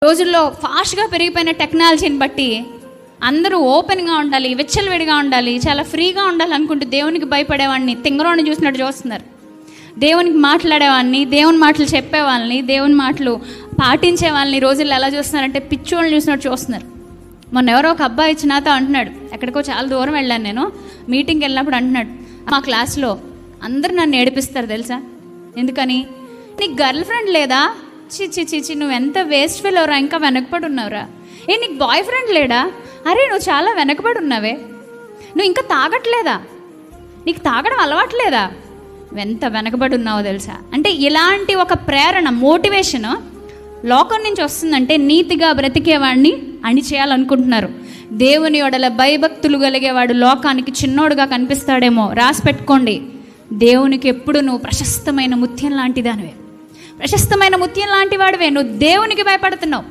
రోజుల్లో ఫాస్ట్గా పెరిగిపోయిన టెక్నాలజీని బట్టి అందరూ ఓపెన్గా ఉండాలి, విచ్చలవిడిగా ఉండాలి, చాలా ఫ్రీగా ఉండాలి అనుకుంటూ దేవునికి భయపడేవాడిని తింగరోని చూసినట్టు చూస్తున్నారు. దేవునికి మాట్లాడేవాడిని, దేవుని మాటలు చెప్పేవాళ్ళని, దేవుని మాటలు పాటించే వాళ్ళని రోజుల్లో ఎలా చూస్తున్నారంటే పిచ్చోళ్ళని చూసినట్టు చూస్తున్నారు. మొన్న ఎవరో ఒక అబ్బాయి ఇచ్చి నాతో అంటున్నాడు, ఎక్కడికో చాలా దూరం వెళ్ళాను నేను, మీటింగ్కి వెళ్ళినప్పుడు అంటున్నాడు, మా క్లాస్లో అందరూ నన్ను ఏడిపిస్తారు తెలుసా. ఎందుకని? నీకు గర్ల్ ఫ్రెండ్ లేదా? చిచి నువ్వు ఎంత వేస్ట్ ఫెయిల్ ఎవరా, ఇంకా వెనకబడి ఉన్నావురా. నీకు బాయ్ ఫ్రెండ్ లేడా? అరే నువ్వు చాలా వెనకబడి ఉన్నావే. నువ్వు ఇంకా తాగట్లేదా? నీకు తాగడం అలవాట్లేదా? ఎంత వెనకబడి ఉన్నావో తెలుసా. అంటే ఇలాంటి ఒక ప్రేరణ, మోటివేషన్ లోకం నుంచి వస్తుందంటే నీతిగా బ్రతికేవాడిని అణిచేయాలనుకుంటున్నారు. దేవుని యెడల భయభక్తులు కలిగేవాడు లోకానికి చిన్నోడుగా కనిపిస్తాడేమో. రాసి పెట్టుకోండి, దేవునికి ఎప్పుడు నువ్వు ప్రశస్తమైన ముత్యం లాంటి దానివే, ప్రశస్తమైన ముత్యం లాంటి వాడివే. నువ్వు దేవునికి భయపడుతున్నావు.